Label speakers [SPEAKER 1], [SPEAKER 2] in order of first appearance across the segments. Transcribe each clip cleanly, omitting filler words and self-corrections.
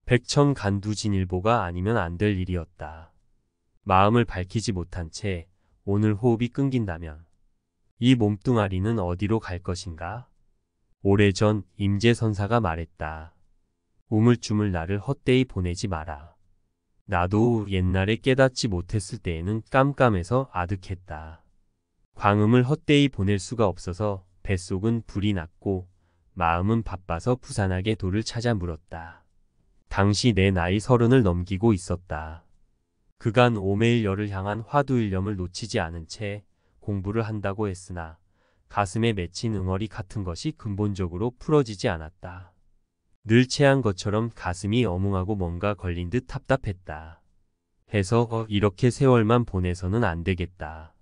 [SPEAKER 1] 백천간두진일보가 아니면 안 될 일이었다. 마음을 밝히지 못한 채 오늘 호흡이 끊긴다면 이 몸뚱아리는 어디로 갈 것인가? 오래전 임재선사가 말했다. 우물쭈물 나를 헛되이 보내지 마라. 나도 옛날에 깨닫지 못했을 때에는 깜깜해서 아득했다. 광음을 헛되이 보낼 수가 없어서 뱃속은 불이 났고 마음은 바빠서 부산하게 돌을 찾아 물었다. 당시 내 나이 30을 넘기고 있었다. 그간 오매일여를 향한 화두일념을 놓치지 않은 채 공부를 한다고 했으나 가슴에 맺힌 응어리 같은 것이 근본적으로 풀어지지 않았다. 늘 체한 것처럼 가슴이 어뭉하고 뭔가 걸린 듯 답답했다. 해서 이렇게 세월만 보내서는 안 되겠다.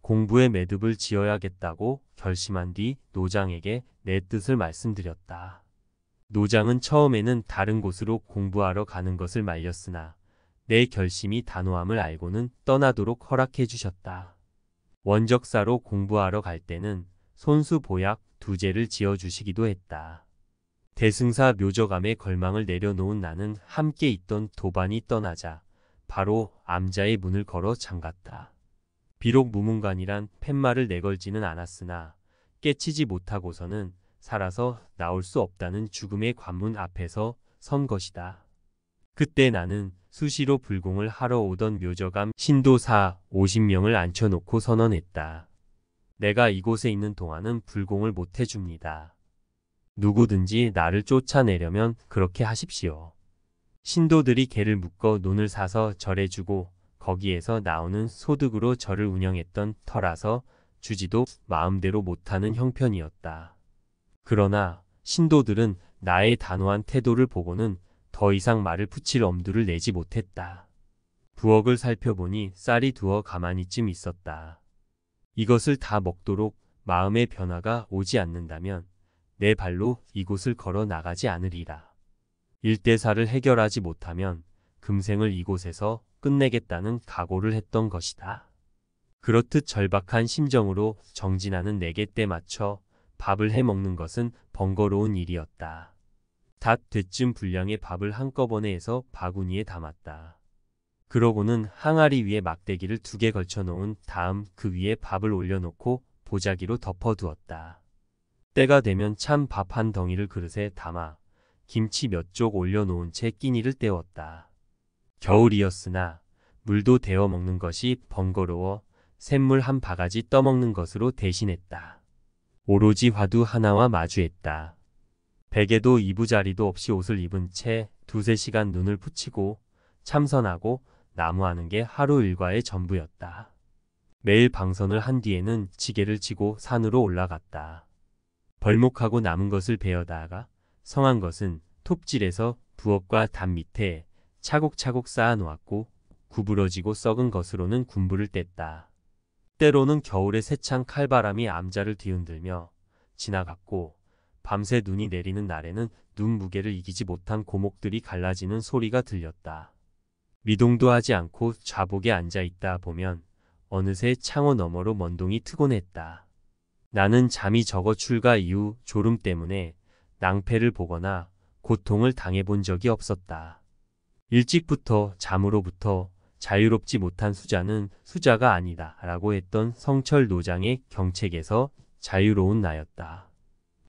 [SPEAKER 1] 공부에 매듭을 지어야겠다고 결심한 뒤 노장에게 내 뜻을 말씀드렸다. 노장은 처음에는 다른 곳으로 공부하러 가는 것을 말렸으나 내 결심이 단호함을 알고는 떠나도록 허락해 주셨다. 원적사로 공부하러 갈 때는 손수 보약 2제를 지어주시기도 했다. 대승사 묘저감에 걸망을 내려놓은 나는 함께 있던 도반이 떠나자 바로 암자의 문을 걸어 잠갔다. 비록 무문관이란 팻말을 내걸지는 않았으나 깨치지 못하고서는 살아서 나올 수 없다는 죽음의 관문 앞에서 선 것이다. 그때 나는 수시로 불공을 하러 오던 묘저감 신도사 50명을 앉혀놓고 선언했다. 내가 이곳에 있는 동안은 불공을 못 해줍니다. 누구든지 나를 쫓아내려면 그렇게 하십시오. 신도들이 개를 묶어 논을 사서 절해주고 거기에서 나오는 소득으로 절을 운영했던 터라서 주지도 마음대로 못하는 형편이었다. 그러나 신도들은 나의 단호한 태도를 보고는 더 이상 말을 붙일 엄두를 내지 못했다. 부엌을 살펴보니 쌀이 두어 가만히쯤 있었다. 이것을 다 먹도록 마음의 변화가 오지 않는다면 내 발로 이곳을 걸어 나가지 않으리라. 일대사를 해결하지 못하면 금생을 이곳에서 끝내겠다는 각오를 했던 것이다. 그렇듯 절박한 심정으로 정진하는 내게 때 맞춰 밥을 해먹는 것은 번거로운 일이었다. 닷 되쯤 분량의 밥을 한꺼번에 해서 바구니에 담았다. 그러고는 항아리 위에 막대기를 2개 걸쳐놓은 다음 그 위에 밥을 올려놓고 보자기로 덮어두었다. 때가 되면 찬 밥 한 덩이를 그릇에 담아 김치 몇 쪽 올려놓은 채 끼니를 때웠다. 겨울이었으나 물도 데워 먹는 것이 번거로워 샘물 한 바가지 떠먹는 것으로 대신했다. 오로지 화두 하나와 마주했다. 베개도 이부자리도 없이 옷을 입은 채 2~3시간 눈을 붙이고 참선하고 나무하는 게 하루 일과의 전부였다. 매일 방선을 한 뒤에는 지게를 지고 산으로 올라갔다. 벌목하고 남은 것을 베어다가 성한 것은 톱질해서 부엌과 담 밑에 차곡차곡 쌓아놓았고 구부러지고 썩은 것으로는 군부를 뗐다. 때로는 겨울에 세찬 칼바람이 암자를 뒤흔들며 지나갔고 밤새 눈이 내리는 날에는 눈 무게를 이기지 못한 고목들이 갈라지는 소리가 들렸다. 미동도 하지 않고 좌복에 앉아있다 보면 어느새 창호 너머로 먼동이 트곤 했다. 나는 잠이 적어 출가 이후 졸음 때문에 낭패를 보거나 고통을 당해본 적이 없었다. 일찍부터 잠으로부터 자유롭지 못한 수자는 수자가 아니다 라고 했던 성철 노장의 경책에서 자유로운 나였다.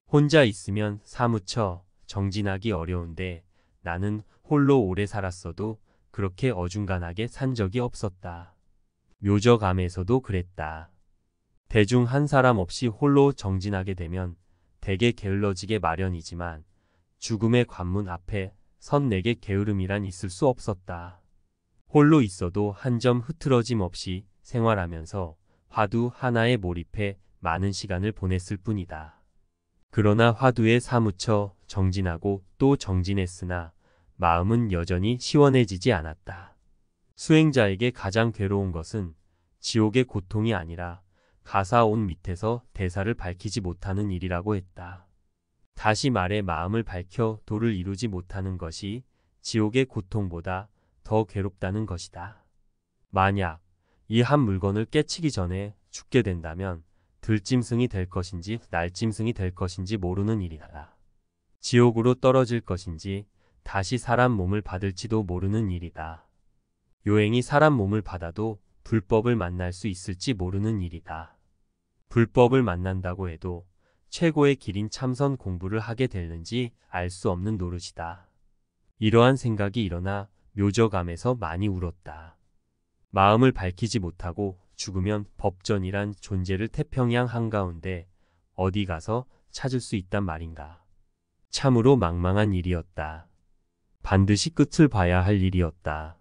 [SPEAKER 1] 혼자 있으면 사무쳐 정진하기 어려운데 나는 홀로 오래 살았어도 그렇게 어중간하게 산 적이 없었다. 묘저감에서도 그랬다. 대중 한 사람 없이 홀로 정진하게 되면 대개 게을러지게 마련이지만 죽음의 관문 앞에 선 내게 게으름이란 있을 수 없었다. 홀로 있어도 한 점 흐트러짐 없이 생활하면서 화두 하나에 몰입해 많은 시간을 보냈을 뿐이다. 그러나 화두에 사무쳐 정진하고 또 정진했으나 마음은 여전히 시원해지지 않았다. 수행자에게 가장 괴로운 것은 지옥의 고통이 아니라 가사온 밑에서 대사를 밝히지 못하는 일이라고 했다. 다시 말해 마음을 밝혀 도를 이루지 못하는 것이 지옥의 고통보다 더 괴롭다는 것이다. 만약 이 한 물건을 깨치기 전에 죽게 된다면 들짐승이 될 것인지 날짐승이 될 것인지 모르는 일이다. 지옥으로 떨어질 것인지 다시 사람 몸을 받을지도 모르는 일이다. 요행이 사람 몸을 받아도 불법을 만날 수 있을지 모르는 일이다. 불법을 만난다고 해도 최고의 길인 참선 공부를 하게 되는지 알 수 없는 노릇이다. 이러한 생각이 일어나 묘저감에서 많이 울었다. 마음을 밝히지 못하고 죽으면 법전이란 존재를 태평양 한가운데 어디 가서 찾을 수 있단 말인가. 참으로 망망한 일이었다. 반드시 끝을 봐야 할 일이었다.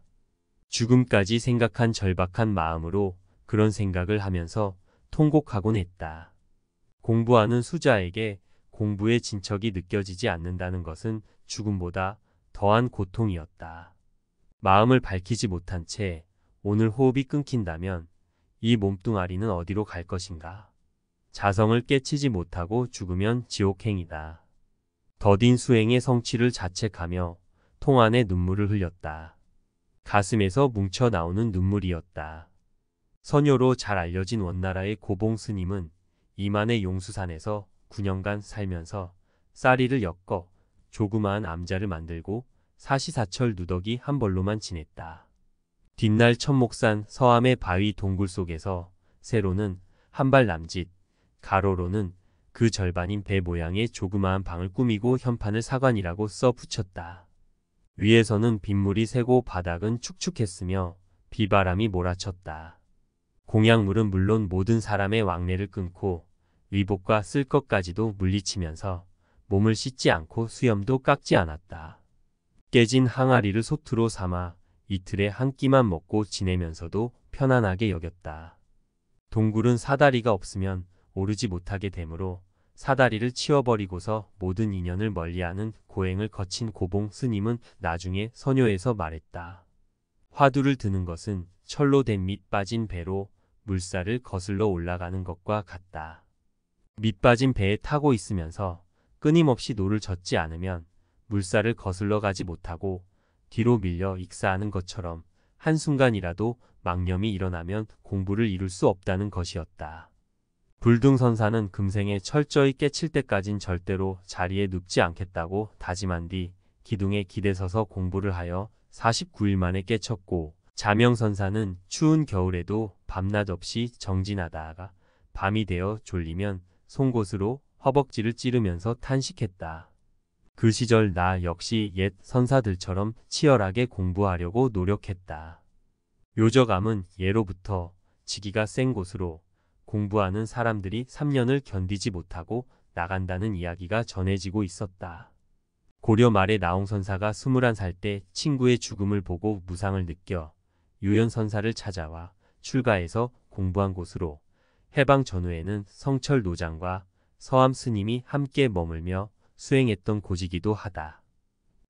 [SPEAKER 1] 죽음까지 생각한 절박한 마음으로 그런 생각을 하면서 통곡하곤 했다. 공부하는 수자에게 공부의 진척이 느껴지지 않는다는 것은 죽음보다 더한 고통이었다. 마음을 밝히지 못한 채 오늘 호흡이 끊긴다면 이 몸뚱아리는 어디로 갈 것인가? 자성을 깨치지 못하고 죽으면 지옥행이다. 더딘 수행의 성취를 자책하며 통 안에 눈물을 흘렸다. 가슴에서 뭉쳐 나오는 눈물이었다. 선요로 잘 알려진 원나라의 고봉 스님은 이만의 용수산에서 9년간 살면서 쌀이를 엮어 조그마한 암자를 만들고 사시사철 누더기 한 벌로만 지냈다. 뒷날 천목산 서암의 바위 동굴 속에서 세로는 한 발 남짓, 가로로는 그 절반인 배 모양의 조그마한 방을 꾸미고 현판을 사관이라고 써 붙였다. 위에서는 빗물이 새고 바닥은 축축했으며 비바람이 몰아쳤다. 공약물은 물론 모든 사람의 왕래를 끊고 의복과 쓸 것까지도 물리치면서 몸을 씻지 않고 수염도 깎지 않았다. 깨진 항아리를 소투로 삼아 이틀에 한 끼만 먹고 지내면서도 편안하게 여겼다. 동굴은 사다리가 없으면 오르지 못하게 되므로 사다리를 치워버리고서 모든 인연을 멀리하는 고행을 거친 고봉 스님은 나중에 선요에서 말했다. 화두를 드는 것은 철로 된 밑 빠진 배로 물살을 거슬러 올라가는 것과 같다. 밑 빠진 배에 타고 있으면서 끊임없이 노를 젓지 않으면 물살을 거슬러 가지 못하고 뒤로 밀려 익사하는 것처럼 한순간이라도 망념이 일어나면 공부를 이룰 수 없다는 것이었다. 불등선사는 금생에 철저히 깨칠 때까진 절대로 자리에 눕지 않겠다고 다짐한 뒤 기둥에 기대서서 공부를 하여 49일 만에 깨쳤고, 자명선사는 추운 겨울에도 밤낮 없이 정진하다가 밤이 되어 졸리면 송곳으로 허벅지를 찌르면서 탄식했다. 그 시절 나 역시 옛 선사들처럼 치열하게 공부하려고 노력했다. 묘저감은 예로부터 지기가 센 곳으로 공부하는 사람들이 3년을 견디지 못하고 나간다는 이야기가 전해지고 있었다. 고려 말에 나홍선사가 21살 때 친구의 죽음을 보고 무상을 느껴 유연선사를 찾아와 출가해서 공부한 곳으로 해방 전후에는 성철 노장과 서암 스님이 함께 머물며 수행했던 곳이기도 하다.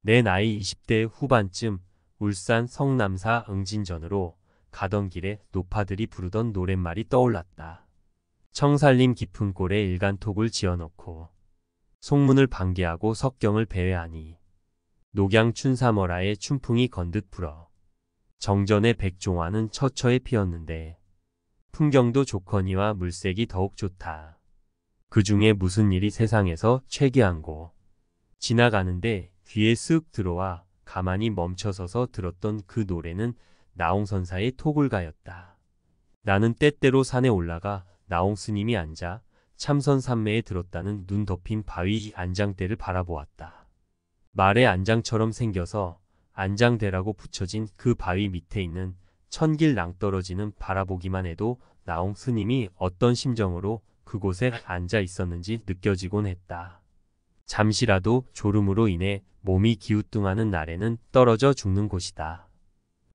[SPEAKER 1] 내 나이 20대 후반쯤 울산 성남사 응진전으로 가던 길에 노파들이 부르던 노랫말이 떠올랐다. 청살림 깊은 꼴에 일간톡을 지어놓고 송문을 방계하고 석경을 배회하니 녹양 춘삼월하에 춘풍이 건듯 불어 정전의 백종화는 처처에 피었는데 풍경도 좋거니와 물색이 더욱 좋다. 그 중에 무슨 일이 세상에서 최귀한고. 지나가는데 귀에 쓱 들어와 가만히 멈춰서서 들었던 그 노래는 나홍선사의 토굴가였다. 나는 때때로 산에 올라가 나홍 스님이 앉아 참선산매에 들었다는 눈 덮인 바위 안장대를 바라보았다. 말의 안장처럼 생겨서 안장대라고 붙여진 그 바위 밑에 있는 천길 낭떠러지는 바라보기만 해도 나홍 스님이 어떤 심정으로 그곳에 앉아 있었는지 느껴지곤 했다. 잠시라도 졸음으로 인해 몸이 기우뚱하는 날에는 떨어져 죽는 곳이다.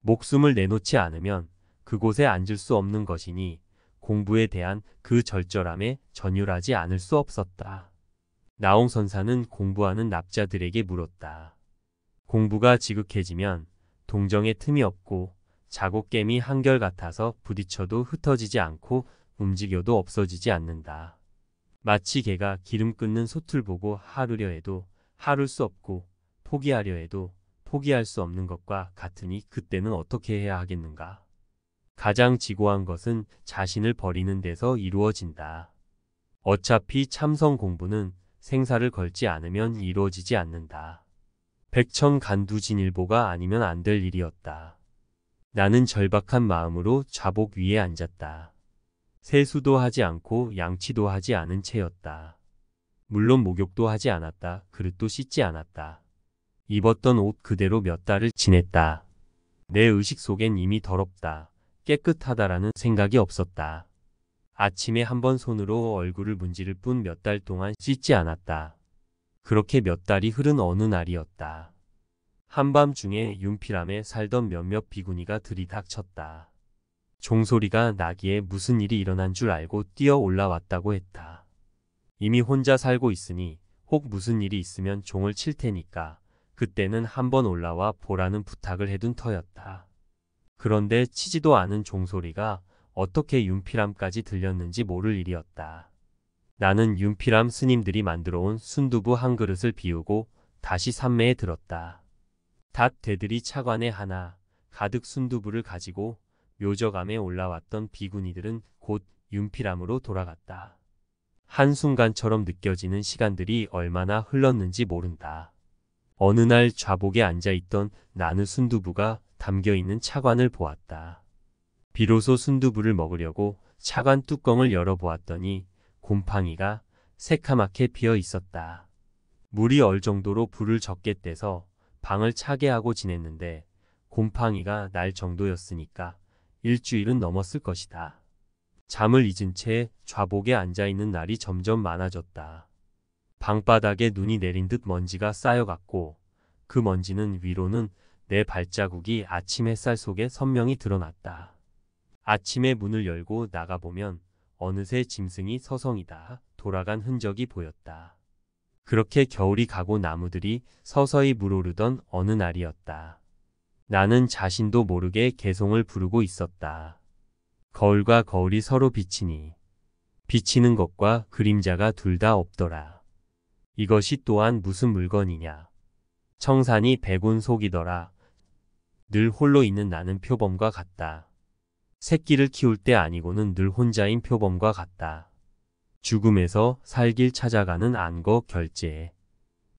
[SPEAKER 1] 목숨을 내놓지 않으면 그곳에 앉을 수 없는 것이니 공부에 대한 그 절절함에 전율하지 않을 수 없었다. 나홍선사는 공부하는 납자들에게 물었다. 공부가 지극해지면 동정의 틈이 없고 자고 깸이 한결같아서 부딪혀도 흩어지지 않고 움직여도 없어지지 않는다. 마치 개가 기름 끓는 솥을 보고 하루려 해도 하룰 수 없고 포기하려 해도 포기할 수 없는 것과 같으니 그때는 어떻게 해야 하겠는가? 가장 지고한 것은 자신을 버리는 데서 이루어진다. 어차피 참선 공부는 생사를 걸지 않으면 이루어지지 않는다. 백천간두진일보가 아니면 안 될 일이었다. 나는 절박한 마음으로 좌복 위에 앉았다. 세수도 하지 않고 양치도 하지 않은 채였다. 물론 목욕도 하지 않았다. 그릇도 씻지 않았다. 입었던 옷 그대로 몇 달을 지냈다. 내 의식 속엔 이미 더럽다, 깨끗하다라는 생각이 없었다. 아침에 한번 손으로 얼굴을 문지를 뿐 몇 달 동안 씻지 않았다. 그렇게 몇 달이 흐른 어느 날이었다. 한밤중에 윤피람에 살던 몇몇 비구니가 들이닥쳤다. 종소리가 나기에 무슨 일이 일어난 줄 알고 뛰어 올라왔다고 했다. 이미 혼자 살고 있으니 혹 무슨 일이 있으면 종을 칠 테니까 그때는 한번 올라와 보라는 부탁을 해둔 터였다. 그런데 치지도 않은 종소리가 어떻게 윤피람까지 들렸는지 모를 일이었다. 나는 윤피람 스님들이 만들어온 순두부 한 그릇을 비우고 다시 산매에 들었다. 닷 되들이 차관에 하나 가득 순두부를 가지고 묘저감에 올라왔던 비구니들은 곧 윤피람으로 돌아갔다. 한순간처럼 느껴지는 시간들이 얼마나 흘렀는지 모른다. 어느 날 좌복에 앉아있던 나느 순두부가 담겨있는 차관을 보았다. 비로소 순두부를 먹으려고 차관 뚜껑을 열어보았더니 곰팡이가 새카맣게 피어 있었다. 물이 얼 정도로 불을 적게 떼서 방을 차게 하고 지냈는데 곰팡이가 날 정도였으니까 일주일은 넘었을 것이다. 잠을 잊은 채 좌복에 앉아있는 날이 점점 많아졌다. 방바닥에 눈이 내린 듯 먼지가 쌓여갔고 그 먼지는 위로는 내 발자국이 아침 햇살 속에 선명히 드러났다. 아침에 문을 열고 나가보면 어느새 짐승이 서성이다 돌아간 흔적이 보였다. 그렇게 겨울이 가고 나무들이 서서히 물오르던 어느 날이었다. 나는 자신도 모르게 개송을 부르고 있었다. 거울과 거울이 서로 비치니 비치는 것과 그림자가 둘 다 없더라. 이것이 또한 무슨 물건이냐. 청산이 백운 속이더라. 늘 홀로 있는 나는 표범과 같다. 새끼를 키울 때 아니고는 늘 혼자인 표범과 같다. 죽음에서 살길 찾아가는 안거 결제.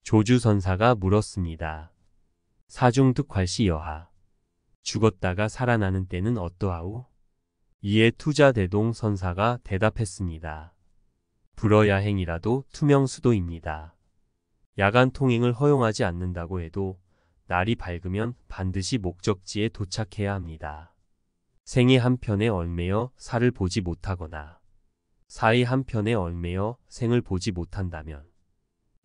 [SPEAKER 1] 조주선사가 물었습니다. 사중득활시 여하. 죽었다가 살아나는 때는 어떠하오? 이에 투자대동 선사가 대답했습니다. 불어야행이라도 투명수도입니다. 야간 통행을 허용하지 않는다고 해도 날이 밝으면 반드시 목적지에 도착해야 합니다. 생이 한편에 얽매여 살을 보지 못하거나 사이 한편에 얽매여 생을 보지 못한다면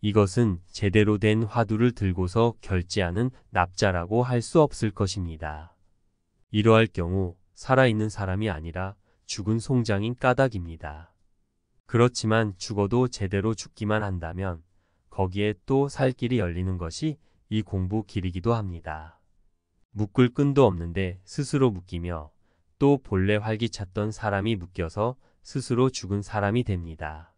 [SPEAKER 1] 이것은 제대로 된 화두를 들고서 결제하는 납자라고 할 수 없을 것입니다. 이러할 경우 살아있는 사람이 아니라 죽은 송장인 까닭입니다. 그렇지만 죽어도 제대로 죽기만 한다면 거기에 또 살 길이 열리는 것이 이 공부 길이기도 합니다. 묶을 끈도 없는데 스스로 묶이며 또 본래 활기찼던 사람이 묶여서 스스로 죽은 사람이 됩니다.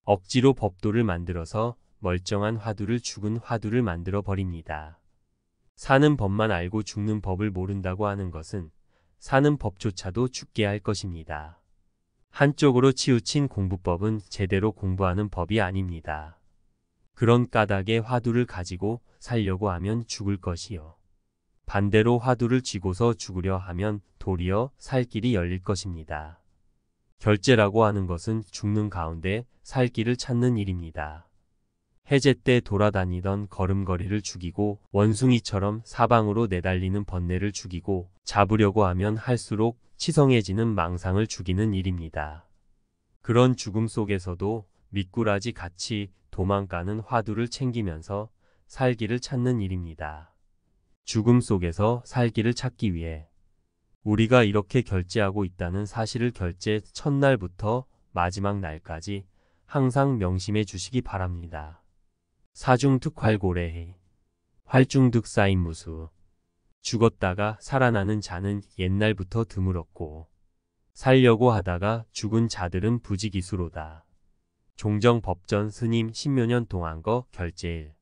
[SPEAKER 1] 억지로 법도를 만들어서 멀쩡한 화두를 죽은 화두를 만들어 버립니다. 사는 법만 알고 죽는 법을 모른다고 하는 것은 사는 법조차도 죽게 할 것입니다. 한쪽으로 치우친 공부법은 제대로 공부하는 법이 아닙니다. 그런 까닭의 화두를 가지고 살려고 하면 죽을 것이요. 반대로 화두를 쥐고서 죽으려 하면 도리어 살 길이 열릴 것입니다. 결제라고 하는 것은 죽는 가운데 살 길을 찾는 일입니다. 해제 때 돌아다니던 걸음걸이를 죽이고 원숭이처럼 사방으로 내달리는 번뇌를 죽이고 잡으려고 하면 할수록 치성해지는 망상을 죽이는 일입니다. 그런 죽음 속에서도 미꾸라지 같이 도망가는 화두를 챙기면서 살기를 찾는 일입니다. 죽음 속에서 살기를 찾기 위해 우리가 이렇게 결제하고 있다는 사실을 결제 첫날부터 마지막 날까지 항상 명심해 주시기 바랍니다. 사중득활고래해 활중득사인무수. 죽었다가 살아나는 자는 옛날부터 드물었고 살려고 하다가 죽은 자들은 부지기수로다. 종정법전 스님 10여 년 동안 거 결제일.